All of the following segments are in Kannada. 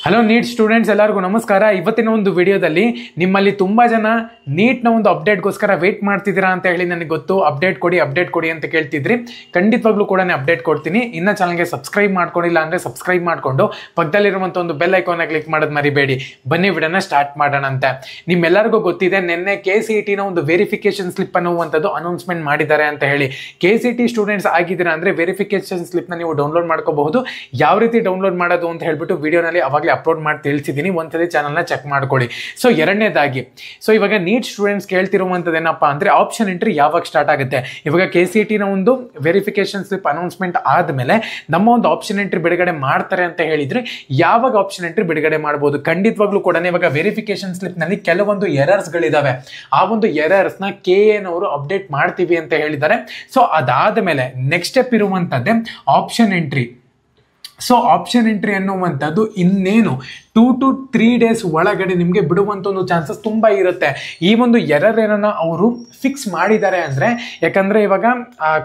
ಹಲೋ ನೀಟ್ ಸ್ಟೂಡೆಂಟ್ಸ್ ಎಲ್ಲರಿಗೂ ನಮಸ್ಕಾರ. ಇವತ್ತಿನ ಒಂದು ವಿಡಿಯೋದಲ್ಲಿ ನಿಮ್ಮಲ್ಲಿ ತುಂಬ ಜನ ನೀಟ್ನ ಒಂದು ಅಪ್ಡೇಟ್ಗೋಸ್ಕರ ವೇಟ್ ಮಾಡ್ತಿದ್ದೀರಾ ಅಂತ ಹೇಳಿ ನನಗೆ ಗೊತ್ತು. ಅಪ್ಡೇಟ್ ಕೊಡಿ ಅಂತ ಕೇಳ್ತಿದ್ರಿ. ಖಂಡಿತವಾಗ್ಲೂ ಕೂಡ ಅಪ್ಡೇಟ್ ಕೊಡ್ತೀನಿ. ಇನ್ನು ಚಾನಲ್ಗೆ ಸಬ್ಸ್ಕ್ರೈಬ್ ಮಾಡ್ಕೊಂಡಿಲ್ಲ ಅಂದರೆ ಸಬ್ಸ್ಕ್ರೈಬ್ ಮಾಡಿಕೊಂಡು ಪಕ್ಕದಲ್ಲಿರುವಂಥ ಒಂದು ಬೆಲ್ ಐಕಾನ್ನ ಕ್ಲಿಕ್ ಮಾಡೋದು ಮರಿಬೇಡಿ. ಬನ್ನಿ ವಿಡಿಯೋನ ಸ್ಟಾರ್ಟ್ ಮಾಡೋಣ ಅಂತ. ನಿಮ್ಮೆಲ್ಲರಿಗೂ ಗೊತ್ತಿದೆ, ನಿನ್ನೆ KCET ಒಂದು ವೆರಿಫಿಕೇಶನ್ ಸ್ಲಿಪ್ ಅನ್ನುವಂಥದ್ದು ಅನೌನ್ಸ್ಮೆಂಟ್ ಮಾಡಿದ್ದಾರೆ ಅಂತ ಹೇಳಿ. KCET ಸ್ಟೂಡೆಂಟ್ಸ್ ಆಗಿದ್ದೀರಾ ಅಂದರೆ ವೆರಿಫಿಕೇಶನ್ ಸ್ಲಿಪ್ನ ನೀವು ಡೌನ್ಲೋಡ್ ಮಾಡ್ಕೋಬಹುದು. ಯಾವ ರೀತಿ ಡೌನ್ಲೋಡ್ ಮಾಡೋದು ಅಂತ ಹೇಳ್ಬಿಟ್ಟು ವಿಡಿಯೋನಲ್ಲಿ ಅವಾಗಲೇ ಅಪ್ಲೋಡ್ ಮಾಡಿ ತಿಳಿಸಿದ್ದೀನಿ. ಒಂದ್ಸಲಿ ಚಾನಲ್ನ ಚೆಕ್ ಮಾಡ್ಕೊಳ್ಳಿ. ಸೊ ಎರಡನೇದಾಗಿ, ಇವಾಗ ನೀಟ್ ಸ್ಟೂಡೆಂಟ್ಸ್ ಕೇಳ್ತಿರುವಂಥದ್ದು ಏನಪ್ಪಾ ಅಂದರೆ ಆಪ್ಷನ್ ಎಂಟ್ರಿ ಯಾವಾಗ ಸ್ಟಾರ್ಟ್ ಆಗುತ್ತೆ. ಇವಾಗ KCET ಒಂದು ವೆರಿಫಿಕೇಶನ್ ಸ್ಲಿಪ್ ಅನೌನ್ಸ್ಮೆಂಟ್ ಆದಮೇಲೆ ನಮ್ಮ ಒಂದು ಆಪ್ಷನ್ ಎಂಟ್ರಿ ಬಿಡುಗಡೆ ಮಾಡ್ತಾರೆ ಅಂತ ಹೇಳಿದ್ರೆ ಯಾವಾಗ ಆಪ್ಷನ್ ಎಂಟ್ರಿ ಬಿಡುಗಡೆ ಮಾಡ್ಬೋದು. ಖಂಡಿತವಾಗ್ಲೂ ಕೂಡ ಇವಾಗ ವೆರಿಫಿಕೇಶನ್ ಸ್ಲಿಪ್ನಲ್ಲಿ ಕೆಲವೊಂದು ಎರರ್ಸ್ಗಳಿದಾವೆ. ಆ ಒಂದು ಎರರ್ಸ್ನ KAನವರು ಅಪ್ಡೇಟ್ ಮಾಡ್ತೀವಿ ಅಂತ ಹೇಳಿದ್ದಾರೆ. ಸೊ ಅದಾದ ಮೇಲೆ ನೆಕ್ಸ್ಟ್ ಸ್ಟೆಪ್ ಇರುವಂಥದ್ದೇ option entry. So option entry ಅನ್ನುವಂಥದ್ದು ಇನ್ನೇನು 2 to 3 days ಒಳಗಡೆ ನಿಮಗೆ ಬಿಡುವಂಥ ಒಂದು ಚಾನ್ಸಸ್ ತುಂಬ ಇರುತ್ತೆ. ಈ ಒಂದು ಎರರ್ ಏನನ್ನ ಅವರು ಫಿಕ್ಸ್ ಮಾಡಿದ್ದಾರೆ ಅಂದರೆ, ಯಾಕಂದರೆ ಇವಾಗ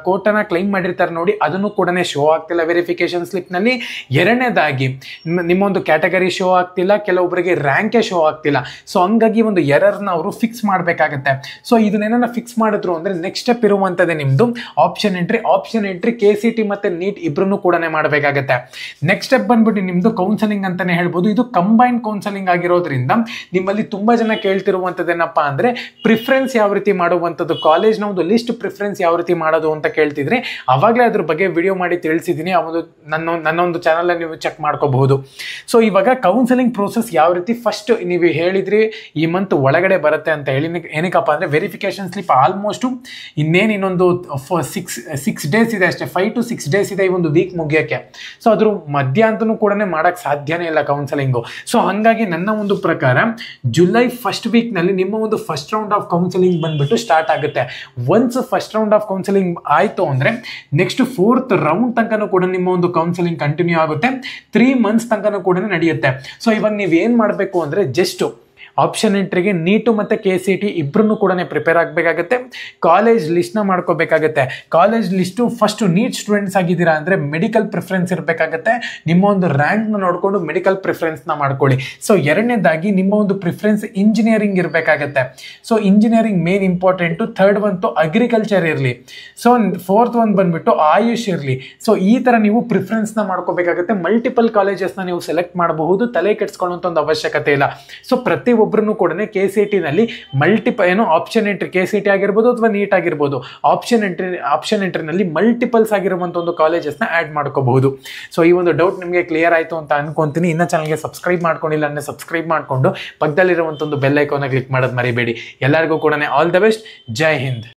ಕೋರ್ಟನ್ನು ಕ್ಲೈಮ್ ಮಾಡಿರ್ತಾರೆ ನೋಡಿ, ಅದನ್ನು ಕೂಡ ಶೋ ಆಗ್ತಿಲ್ಲ ವೆರಿಫಿಕೇಶನ್ ಸ್ಲಿಪ್ನಲ್ಲಿ. ಎರಡನೇದಾಗಿ ನಿಮ್ಮ ಒಂದು ಕ್ಯಾಟಗರಿ ಶೋ ಆಗ್ತಿಲ್ಲ, ಕೆಲವೊಬ್ಬರಿಗೆ ರ್ಯಾಂಕೇ ಶೋ ಆಗ್ತಿಲ್ಲ. ಸೊ ಹಂಗಾಗಿ ಒಂದು ಎರರ್ನ ಅವರು ಫಿಕ್ಸ್ ಮಾಡಬೇಕಾಗತ್ತೆ. ಸೊ ಇದನ್ನೇನ ಫಿಕ್ಸ್ ಮಾಡಿದ್ರು ಅಂದರೆ ನೆಕ್ಸ್ಟ್ ಸ್ಟೆಪ್ ಇರುವಂಥದ್ದೇ ನಿಮ್ಮದು ಆಪ್ಷನ್ ಎಂಟ್ರಿ. KCET ಮತ್ತು ನೀಟ್ ಇಬ್ಬರನ್ನು ಕೂಡ ಮಾಡಬೇಕಾಗತ್ತೆ. ನೆಕ್ಸ್ಟ್ ಸ್ಟೆಪ್ ಬಂದ್ಬಿಟ್ಟು ನಿಮ್ಮದು ಕೌನ್ಸಲಿಂಗ್ ಅಂತಲೇ ಹೇಳ್ಬೋದು. ಇದು ಕಂಬೈನ್ ಕೌನ್ಸಲಿಂಗ್ ಆಗಿರೋದ್ರಿಂದ ನಿಮ್ಮಲ್ಲಿ ತುಂಬ ಜನ ಕೇಳ್ತಿರುವಂಥದ್ದು ಏನಪ್ಪಾ ಅಂದರೆ ಪ್ರಿಫರೆನ್ಸ್ ಯಾವ ರೀತಿ ಮಾಡುವಂಥದ್ದು, ಕಾಲೇಜ್ನ ಒಂದು ಲಿಸ್ಟ್ ಪ್ರಿಫರೆನ್ಸ್ ಯಾವ ರೀತಿ ಮಾಡೋದು ಅಂತ ಕೇಳ್ತಿದ್ರಿ. ಅವಾಗಲೇ ಅದ್ರ ಬಗ್ಗೆ ವಿಡಿಯೋ ಮಾಡಿ ತಿಳಿಸಿದ್ದೀನಿ. ಅವನು ನನ್ನ ಒಂದು ಚಾನಲ್ ನೀವು ಚೆಕ್ ಮಾಡ್ಕೋಬಹುದು. ಸೊ ಇವಾಗ ಕೌನ್ಸಲಿಂಗ್ ಪ್ರೋಸೆಸ್ ಯಾವ ರೀತಿ, ಫಸ್ಟ್ ನೀವು ಹೇಳಿದ್ರಿ ಈ ಮಂತ್ ಒಳಗಡೆ ಬರುತ್ತೆ ಅಂತ ಹೇಳಿ. ಏನಕ್ಕಪ್ಪ ಅಂದರೆ ವೆರಿಫಿಕೇಶನ್ ಸ್ಲಿಪ್ ಆಲ್ಮೋಸ್ಟ್ ಇನ್ನೊಂದು 6 days ಇದೆ ಅಷ್ಟೇ, 5 to 6 days ಇದೆ ಈ ಒಂದು ವೀಕ್ ಮುಗಿಯೋಕ್ಕೆ. ಸೊ ಅದ್ರ ಮಧ್ಯ ಅಂತಲೂ ಕೂಡ ಮಾಡೋಕ್ಕೆ ಸಾಧ್ಯನೇ ಇಲ್ಲ ಕೌನ್ಸಲಿಂಗು. ಸೊ ಹಾಗಾಗಿ ನನ್ನ ಒಂದು ಪ್ರಕಾರ ಜುಲೈ ಫಸ್ಟ್ ವೀಕ್ನಲ್ಲಿ ನಿಮ್ಮ ಒಂದು ಫಸ್ಟ್ ರೌಂಡ್ ಆಫ್ ಕೌನ್ಸಲಿಂಗ್ ಬಂದ್ಬಿಟ್ಟು ಸ್ಟಾರ್ಟ್ ಆಗುತ್ತೆ. Once first round of counselling ಆಯಿತು ಅಂದರೆ ನೆಕ್ಸ್ಟ್ 4th ರೌಂಡ್ ತನಕನೂ ಕೂಡ ನಿಮ್ಮ ಒಂದು ಕೌನ್ಸಲಿಂಗ್ ಕಂಟಿನ್ಯೂ ಆಗುತ್ತೆ. 3 months ತನಕನೂ ಕೂಡ ನಡೆಯುತ್ತೆ. ಸೊ ಇವಾಗ ನೀವೇನು ಮಾಡಬೇಕು ಅಂದರೆ ಜಸ್ಟ್ ಆಪ್ಷನ್ ಎಂಟ್ರಿಗೆ ನೀಟು ಮತ್ತು KCET ಇಬ್ಬರನ್ನು ಕೂಡ ಪ್ರಿಪೇರ್ ಆಗಬೇಕಾಗತ್ತೆ. ಕಾಲೇಜ್ ಲಿಸ್ಟ್ನ ಮಾಡ್ಕೋಬೇಕಾಗತ್ತೆ. College list first NEET students ಆಗಿದ್ದೀರಾ ಅಂದರೆ ಮೆಡಿಕಲ್ ಪ್ರಿಫರೆನ್ಸ್ ಇರಬೇಕಾಗತ್ತೆ. ನಿಮ್ಮ ಒಂದು ರ್ಯಾಂಕ್ನ ನೋಡಿಕೊಂಡು ಮೆಡಿಕಲ್ ಪ್ರಿಫರೆನ್ಸ್ನ ಮಾಡ್ಕೊಳ್ಳಿ. ಸೊ ಎರಡನೇದಾಗಿ ನಿಮ್ಮ ಒಂದು ಪ್ರಿಫರೆನ್ಸ್ ಇಂಜಿನಿಯರಿಂಗ್ ಇರಬೇಕಾಗತ್ತೆ. So engineering main important. 3rd ಒಂದು ಅಗ್ರಿಕಲ್ಚರ್ ಇರಲಿ. ಸೊ 4th ಒಂದು ಬಂದ್ಬಿಟ್ಟು ಆಯುಷ್ ಇರಲಿ. ಸೊ ಈ ಥರ ನೀವು ಪ್ರಿಫರೆನ್ಸ್ನ ಮಾಡ್ಕೋಬೇಕಾಗತ್ತೆ. ಮಲ್ಟಿಪಲ್ ಕಾಲೇಜಸ್ನ ನೀವು ಸೆಲೆಕ್ಟ್ ಮಾಡಬಹುದು, ತಲೆ ಕೆಡಿಸ್ಕೊಳ್ಳುವಂಥ ಒಂದು ಅವಶ್ಯಕತೆ ಇಲ್ಲ. ಸೊ ಪ್ರತಿಯೊಬ್ಬರು ಕೂಡ KCET ನಲ್ಲಿ ಆಪ್ಷನ್ ಎಂಟ್ರಿ, KCET ಆಗಿರ್ಬೋದು ಅಥವಾ ನೀಟ್ ಆಗಿರ್ಬೋದು, ಆಪ್ಷನ್ ಎಂಟ್ರಿನಲ್ಲಿ ಮಲ್ಟಿಪಲ್ಸ್ ಆಗಿರುವಂಥ ಒಂದು ಕಾಲೇಜಸ್ನ ಆ್ಯಡ್ ಮಾಡ್ಕೋಬಹುದು. ಸೊ ಈ ಒಂದು ಡೌಟ್ ನಿಮಗೆ ಕ್ಲಿಯರ್ ಆಯಿತು ಅಂತ ಅನ್ಕೊಂತೀನಿ. ಇನ್ನು ಚಾನಲ್ಗೆ ಸಬ್ಸ್ಕ್ರೈಬ್ ಮಾಡ್ಕೊಂಡಿಲ್ಲ ಅಂದರೆ ಸಬ್ಸ್ಕ್ರೈಬ್ ಮಾಡಿಕೊಂಡು ಪಕ್ಕದಲ್ಲಿರುವಂಥ ಒಂದು ಬೆಲ್ ಐಕಾನ್ನ ಕ್ಲಿಕ್ ಮಾಡೋದು ಮರಿಬೇಡಿ. ಎಲ್ಲರಿಗೂ ಕೂಡ all the best. Jai Hind.